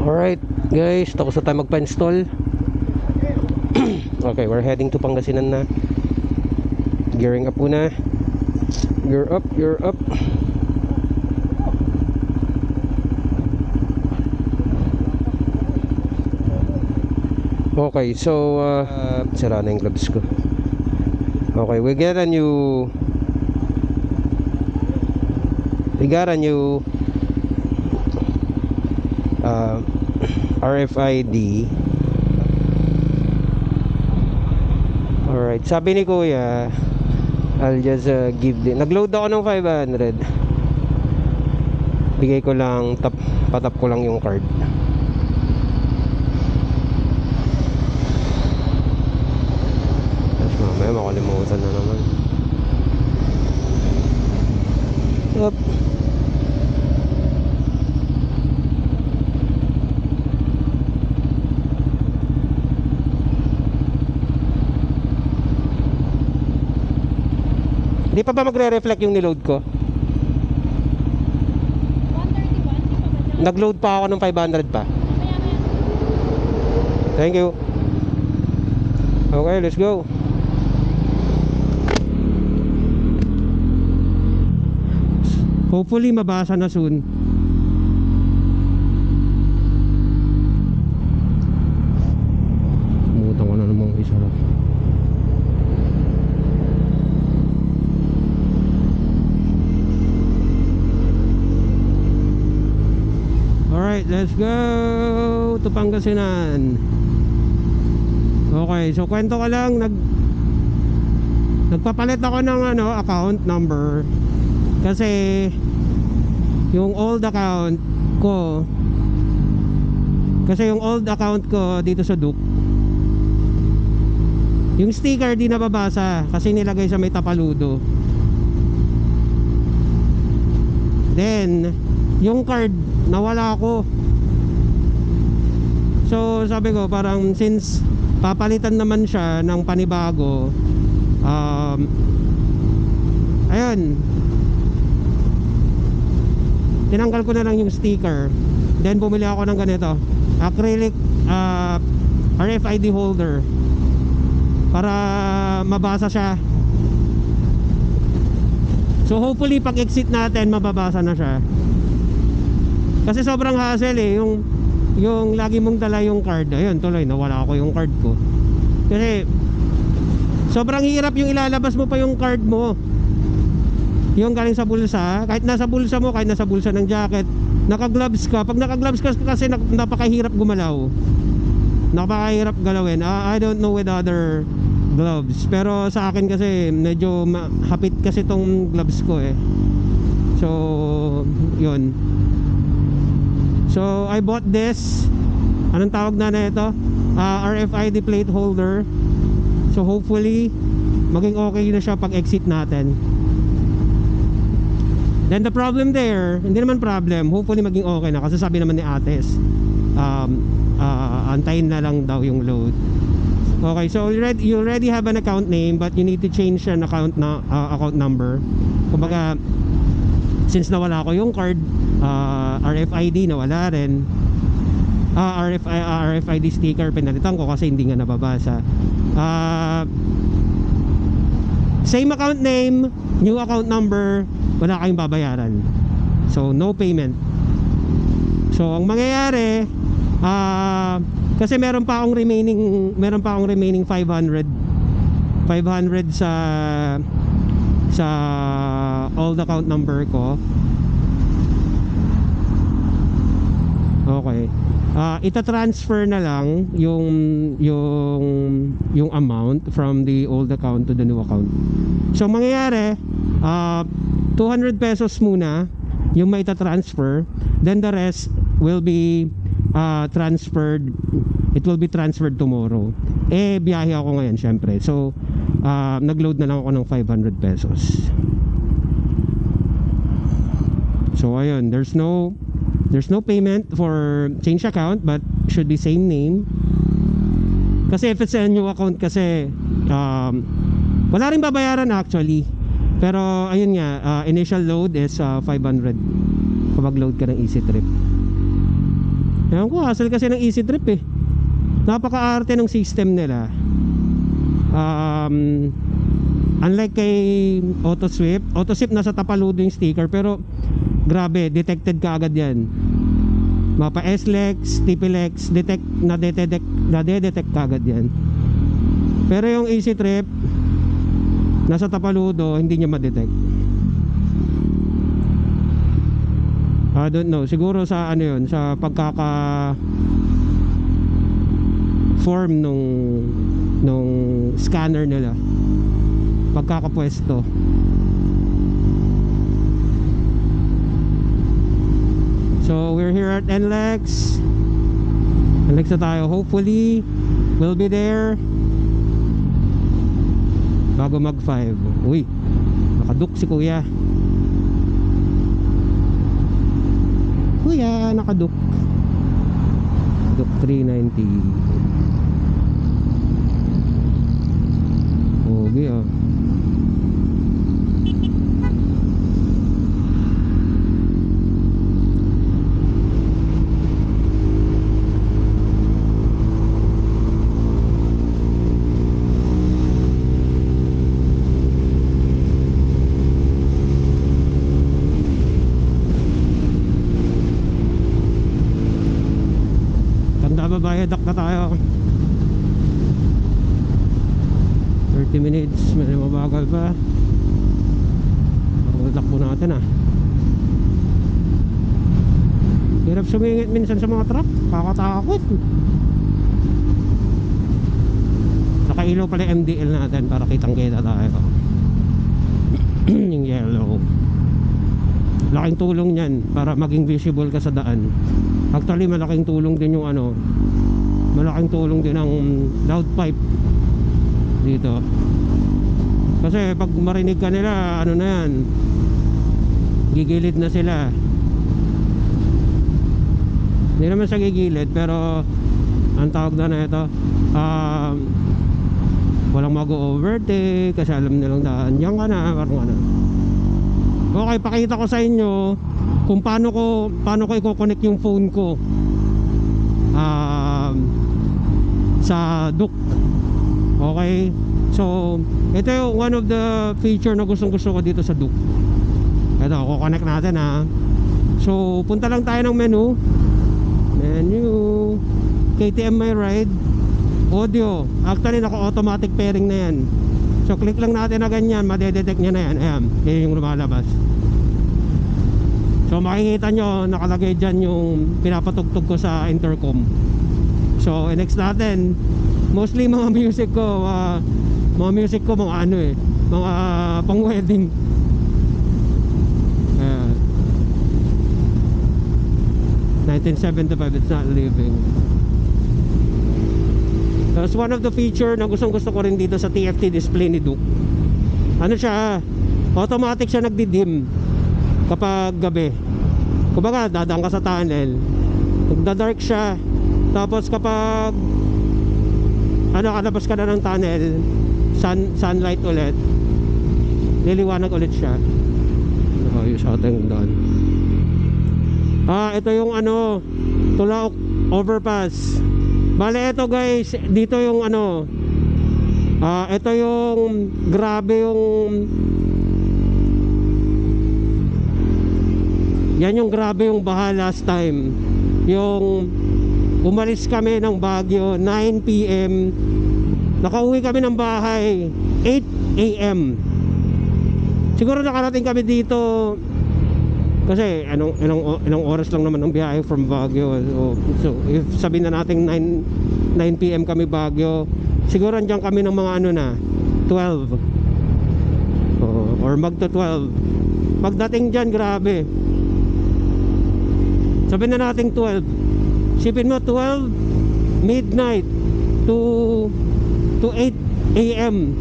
Alright guys, tapos na tayo magpa-install. Okay, we're heading to Pangasinan na. Gearing up muna. Gear up, gear up. Okay, so sira na yung gloves ko. Okay, we got a new RFID. Alright, sabi ni Kuya, I'll just give the... Nag-load ako ng 500. Bigay ko lang, patap ko lang yung card. Tapos mamaya makalimutan na naman. Up. Di pa ba magre-reflect yung niload ko? 131, Nag-load pa ako ng 500 pa. Thank you. Okay, let's go. Hopefully mabasa na soon. Umutan ko na namang isa lang. Alright, let's go to Pangasinan. Okay, so kwento ko lang, nagpapalit ako ng account number kasi yung old account ko dito sa Duke, yung sticker di nababasa kasi nilagay sa may tapaludo. Then yung card nawala ko. So sabi ko, parang since papalitan naman siya ng panibago, ayun, tinanggal ko na lang yung sticker. Then bumili ako ng ganito, acrylic RFID holder para mabasa siya. So hopefully pag exit natin mababasa na siya. Kasi sobrang hassle yung lagi mong dala yung card. Ayun, tuloy nawala ko yung card ko. Kasi sobrang hirap yung ilalabas mo pa yung card mo, yung galing sa bulsa. Kahit nasa bulsa mo, kahit nasa bulsa ng jacket, naka-gloves ka. Pag naka-gloves ka kasi napakahirap gumalaw, napakahirap galawin. I don't know with other gloves, pero sa akin kasi medyo hapit kasi tong gloves ko eh. So yun. So I bought this, anong tawag na ito? RFID plate holder. So hopefully maging okay na siya pag exit natin. Then the problem there, hindi naman problem, hopefully maging okay na kasi sabi naman ni Ates, antayin na lang daw yung load. Okay, so you already have an account name but you need to change an account number. Kumbaga, since nawala ko yung card, RFID nawala rin, RFID sticker pinalitan ko kasi hindi nga nababasa. Same account name, new account number, wala kayong babayaran, so no payment. So ang mangyayari, kasi meron pa akong remaining 500 sa old account number ko. Okay, ita-transfer na lang yung amount from the old account to the new account. So mangyayari, 200 pesos muna yung maita-transfer, then the rest will be transferred. It will be transferred tomorrow. Biyahe ako ngayon syempre, so nag-load na lang ako ng 500 pesos. So ayun, there's no payment for change account but should be same name. Kasi if it's a new account kasi wala rin babayaran actually. Pero ayun nga, initial load is 500 kapag load ka ng Easy Trip. Ewan ko, hassle kasi ng Easy Trip eh. Napaka-arte ng system nila. Unlike kay AutoSwift nasa tapaludo yung sticker, pero grabe, detected ka agad yan. Mapa SLEX, TPLEX, nadedetect ka agad yan. Pero yung Easy Trip nasa tapaludo, hindi niya ma-detect. I don't know, siguro sa ano yun, sa pagkaka form nung scanner nila, pagkakapwesto. So we're here at NLEX. NLEX na tayo, hopefully we'll be there bago mag 5. Uy, nakaduk si kuya. Kuya, nakaduk. Duk 390. Okay oh. Babayadak na tayo. 30 minutes, medyo mabagal pa. Takbo natin ah. Hirap sumingit minsan sa mga truck, kakatakot. Nakailaw pala yung MDL natin para kitang kita tayo. Yung yellow. Laking tulong yan para maging visible ka sa daan. Actually malaking tulong din yung ano, malaking tulong din ang loud pipe dito. Kasi pag marinig ka nila, ano na yan, gigilid na sila. Hindi naman sa gigilid, pero ang tawag na ito, walang mag-overtake kasi alam nilang daan. Yan ka na, parang ano. Okay, pakita ko sa inyo kung paano ko i-connect yung phone ko sa Duke. Okay, so ito yung one of the feature na gustong gusto ko dito sa Duke. Ito, kukonect natin ha. So punta lang tayo ng menu, KTM My Ride, audio. Actually naka automatic pairing na yan. So click lang natin na ganyan, madedetect nya na yan. Ayan, yan yung lumalabas. So makikita nyo, nakalagay dyan yung pinapatugtog ko sa intercom. So next natin, mostly mga music ko, mga ano eh, mga pang wedding. Ayan, 1975, It's Not Living. That's one of the feature na gusto ko rin dito sa TFT display ni Duke. Ano siya, automatic siya nagdi-dim kapag gabi. Kumbaga dadaan ka sa tunnel, nagda-dark siya. Tapos kapag kalabas ka na ng tunnel, sunlight ulit, liliwanag ulit siya. Ayos ating doon. Ito yung ano, Tulaok overpass. Bale ito guys, dito yung ano, ito yung grabe yung, yan yung grabe yung baha last time. Yung umalis kami ng Baguio 9 PM, nakauwi kami ng bahay 8 AM. Siguro nakarating kami dito kasi anong oras lang naman ang biyahe from Baguio. So if sabihin na natin 9 PM kami Baguio, siguro andyan kami ng mga ano na 12 or magto 12. Pagdating dyan, grabe, sabihin na natin 12, sipin mo 12 midnight to 8 AM.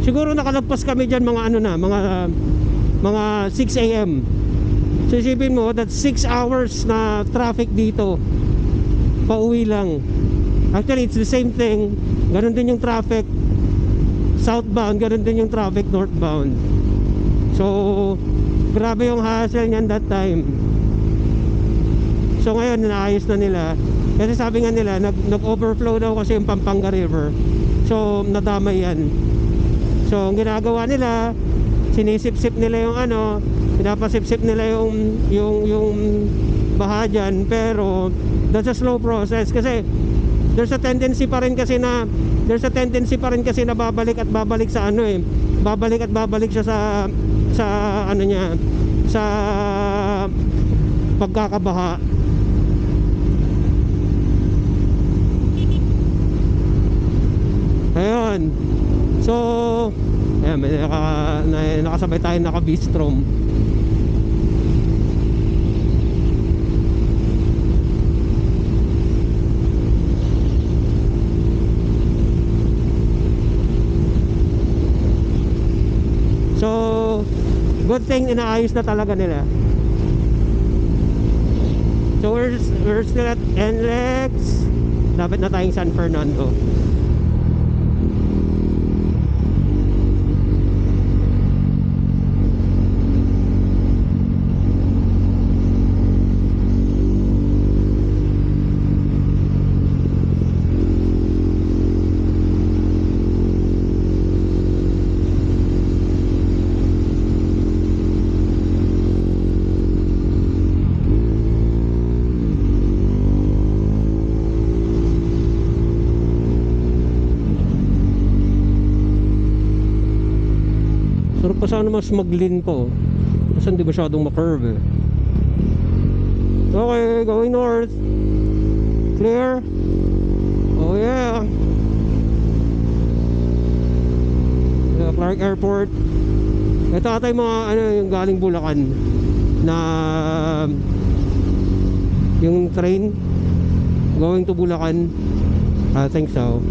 Siguro nakalagpas kami dyan mga ano na, mga 6 AM. So isipin mo, that's 6 hours na traffic dito pauwi lang. Actually it's the same thing, ganun din yung traffic southbound, ganun din yung traffic northbound. So grabe yung hassle niyan that time. So ngayon naayos na nila. Kasi sabi nga nila nag-overflow daw kasi yung Pampanga River. So nadamay yan. So ang ginagawa nila, sinisip-sip nila yung ano, pinapasip-sip nila yung baha dyan, pero that's a slow process kasi there's a tendency pa rin kasi na babalik at babalik sa ano eh. Babalik at babalik siya sa ano niya, sa pagkakabaha. Ayun. So, ayan, may nakasabay tayo naka-bistrom. So, good thing inaayos na talaga nila. So, we're still at NLEX. Dapat na tayong San Fernando. Sarap pa sana mas mag-lean po. Kasi hindi masyadong ma-curve eh. Okay, going north. Clear. Oh yeah. Clark Airport. Ito ata yung mga ano, yung galing Bulacan na yung train going to Bulacan. I think so.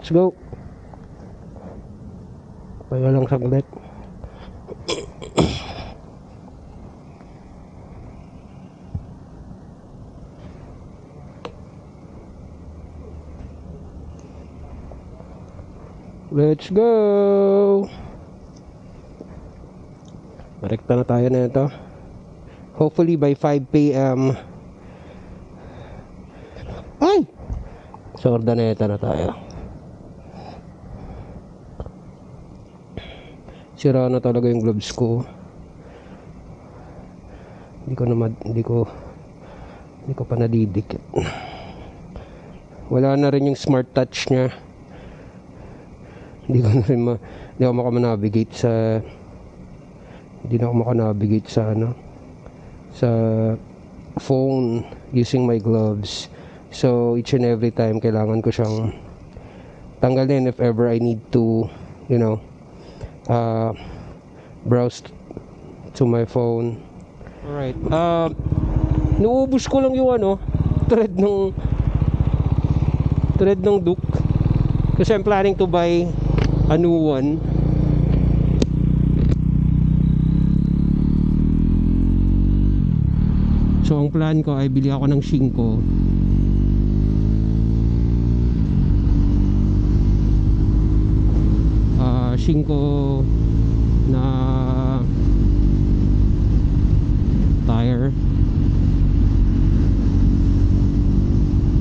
Let's go. Payo lang saglit. Let's go. Rekta na tayo na ito. Hopefully by 5 PM. Ay! Sa Ordaneta na tayo. Sira na talaga yung gloves ko. Hindi ko pa nadidikit. Wala na rin yung smart touch niya. Hindi na ako makanavigate sa sa phone using my gloves. So each and every time kailangan ko siyang tanggalin if ever I need to, browse to my phone. Alright. Naubos ko lang yung thread ng Duke. Kasi I'm planning to buy a new one. So ang plan ko ay bili ako ng Shinko matching ko na tire.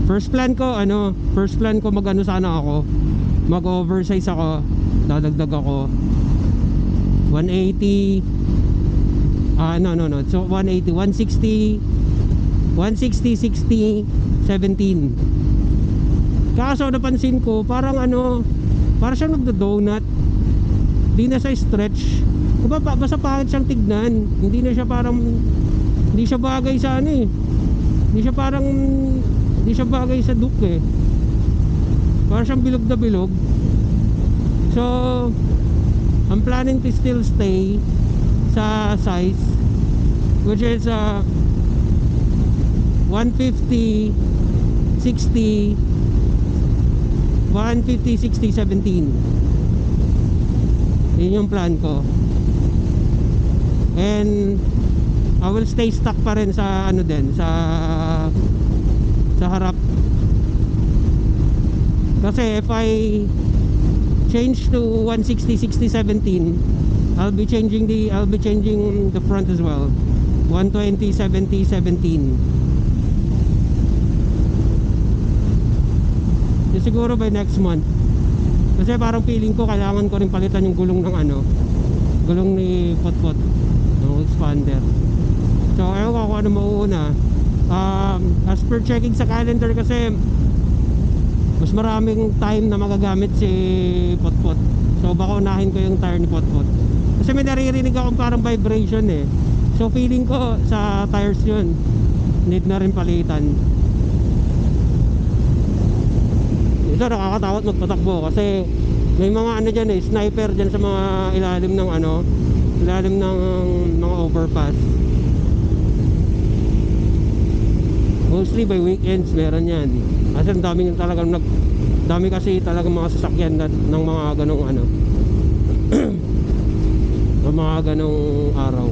First plan ko mag-ano sana ako, mag-oversize ako, dadagdag ako 180, no, so 180, 160, 60, 17. Kaso napansin ko parang parang siyang nagdo-donut, di na sa stretch, basta pangit siyang tignan, hindi siya bagay sa hindi siya bagay sa Duke parang siyang bilog na bilog. So I'm planning to still stay sa size which is 150, 60, 150, 60, 17. Yun yung plan ko. And I will stay stuck pa rin sa sa harap. Kasi if I change to 160, 60, 17, I'll be changing the front as well. 120, 70, 17. Siguro by next month. Kasi parang feeling ko kailangan ko rin palitan yung gulong ng gulong ni Potpot, ng expander. So ayaw ko kung ano mauuna. As per checking sa calendar kasi mas maraming time na magagamit si Potpot. So baka unahin ko yung tire ni Potpot. Kasi may naririnig akong parang vibration eh. So feeling ko sa tires yun, need na rin palitan. Ito nakakatakot magpatakbo kasi may mga dyan sniper dyan sa mga ilalim ng mga overpass. Mostly by weekends meron yan. Kasi dami kasi talagang mga sasakyan ng mga ganong ng mga ganong araw.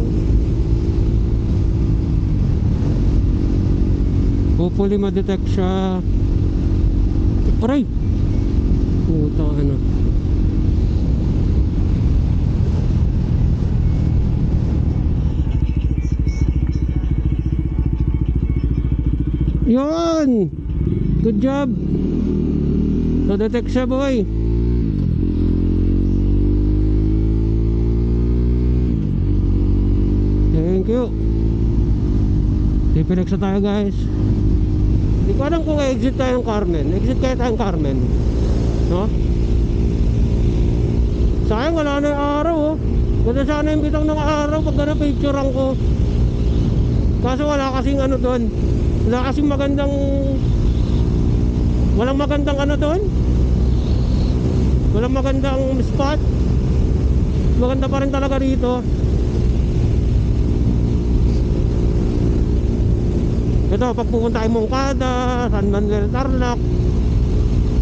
Hopefully ma-detect siya. Aray! Puta Yun! Good job! So detect siya boy. Thank you. Tipinex na tayo guys. Hindi ko alam kung exit tayo ng Carmen. Exit kaya tayong Carmen, no? Sayang wala na yung araw oh. Ganda sana yung bitang ng araw pag na-picturean ko. Kaso wala kasing doon. Wala kasing walang magandang doon. Walang magandang spot. Maganda pa rin talaga rito. Ito, pag pupunta kayo Moncada, San Manuel, Tarlac,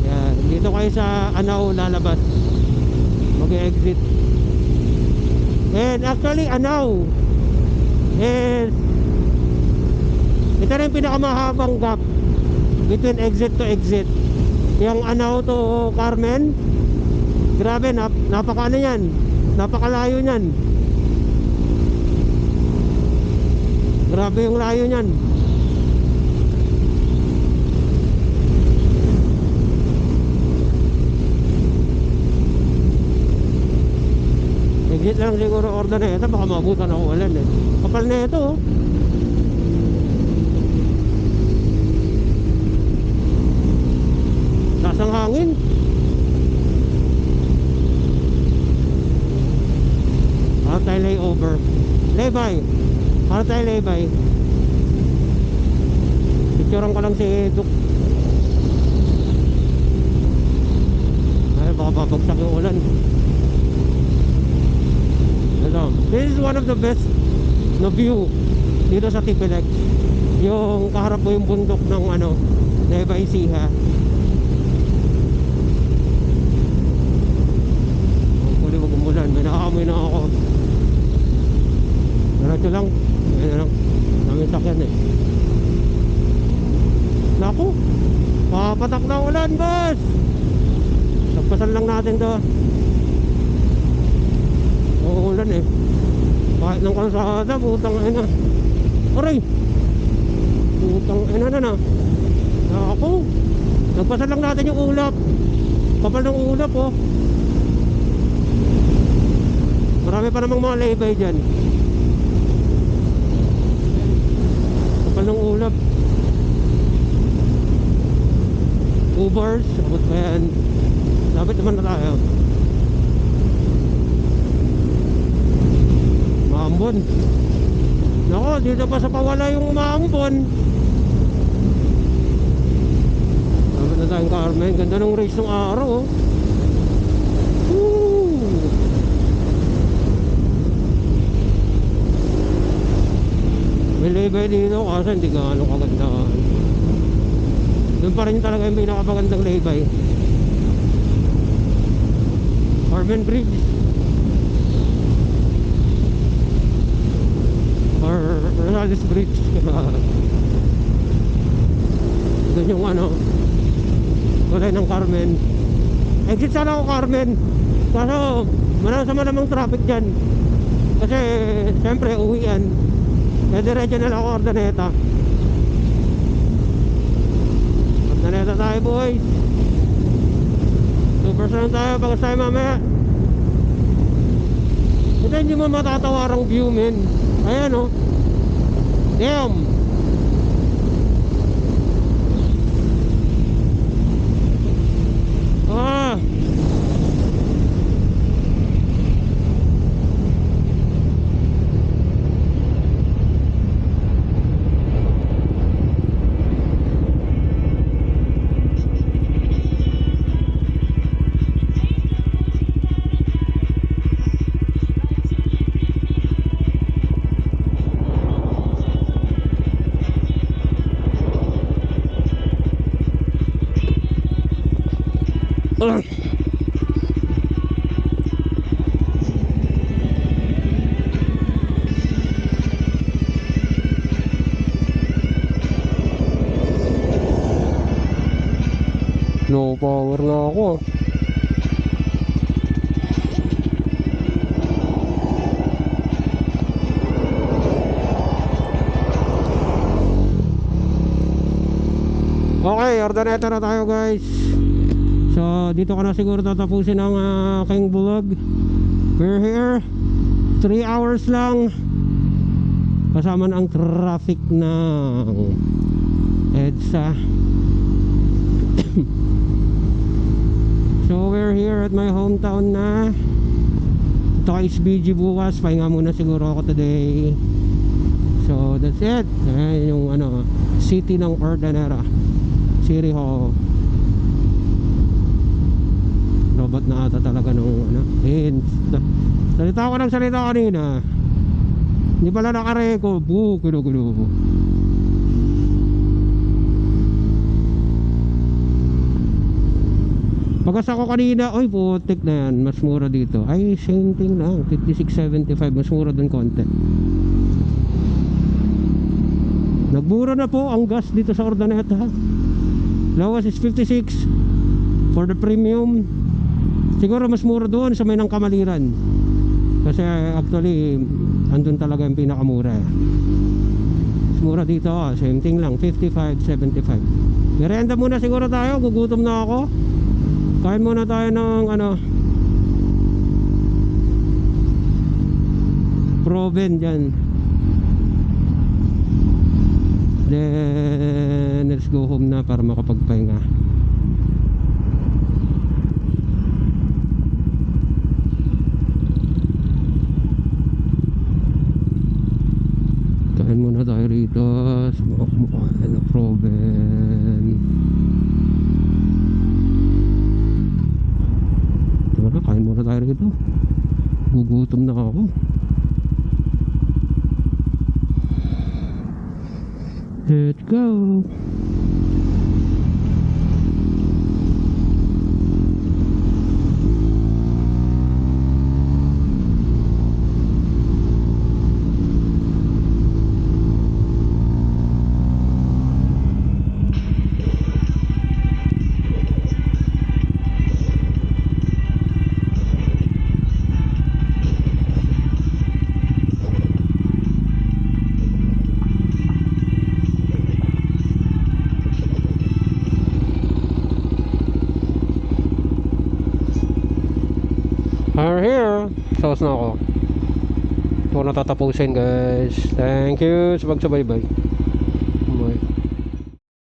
yan, dito kayo sa Anao lalabas, mag-exit. And actually Anao is ito rin pinakamahabang gap between exit to exit. Yung Anao to Carmen, grabe, napakalayo yan. Grabe yung layo nyan. Exit lang siguro order na ito, baka mabutan ako ulan eh. Kapal na ito oh. Taas ang hangin. Para tayo layover. Laybay. Para tayo laybay. Picturean ko lang si Duk. Ay baka babagsak yung ulan. This is one of the best na view dito sa Tipilex. Yung kaharap mo yung bundok ng Nueva Ecija. Huli wag umulan, may nakakamoy na ako. Diretso lang. Ayan lang. Daming sakyan eh. Naku, papatak na ulan boss. Sagpasan lang natin to. umuulan eh. Kahit ng kalsada, putang ina. Aray! Putang ina na. Ako. Nagpasal lang natin yung ulap. Kapal ng ulap oh. Marami pa namang mga laybay dyan. Kapal ng ulap. 2 bars. Abot pa yan. Dapat naman na tayo. Maambon. Nako, dito pa sa Pawala yung umaambon. Dapat na tayong Carmen. Ganda ng race ng araw oh. Woo! May laybay dito kasi hindi gaano kaganda. Doon pa rin talaga yung pinakapagandang laybay. Carmen Bridge or Rosales Bridge. Doon yung ano, kulay ng Carmen. Exit sana ako Carmen. Kaso malamang traffic dyan. Kasi siyempre uwian. Kaya diretso na lang ako Ordaneta. Ordaneta tayo boys. 2% tayo bagas tayo mamaya. Ito hindi mo matatawarang view men. Ayan o. Damn. Ah. No power na ako. Okay, Ordaneta na tayo guys. So dito ko na siguro tatapusin ang aking vlog. We're here 3 hours lang kasama ng traffic ng EDSA. So we're here at my hometown na. Ito kay SBG bukas. Pahinga muna siguro ako today. So that's it. Ayan yung ano, city ng Ordaneta, City Hall. Robot na ata talaga nung ano. Salita ko ng salita kanina. Hindi pala nakarecord. Gulo. Pagkas ako kanina, oy putik na yan, mas mura dito. Ay, same thing lang, 56.75, mas mura dun konti. Nagbura na po ang gas dito sa Ordaneta. Lowest is 56 for the premium. Siguro mas mura doon sa may ng Kamaliran. Kasi actually, andun talaga yung pinakamura. Mas mura dito, same thing lang, 55.75. Merienda muna siguro tayo, gugutom na ako. Kain muna tayo ng ano, Proven dyan. Then let's go home na para makapagpahinga. Kain muna tayo rito sa mga kumakain na Proven. Kain muna tayo rito. Gugutom na ako. Let's go. Sauce na ako. Ito ko natatapusin guys. Thank you sa pagsubaybay.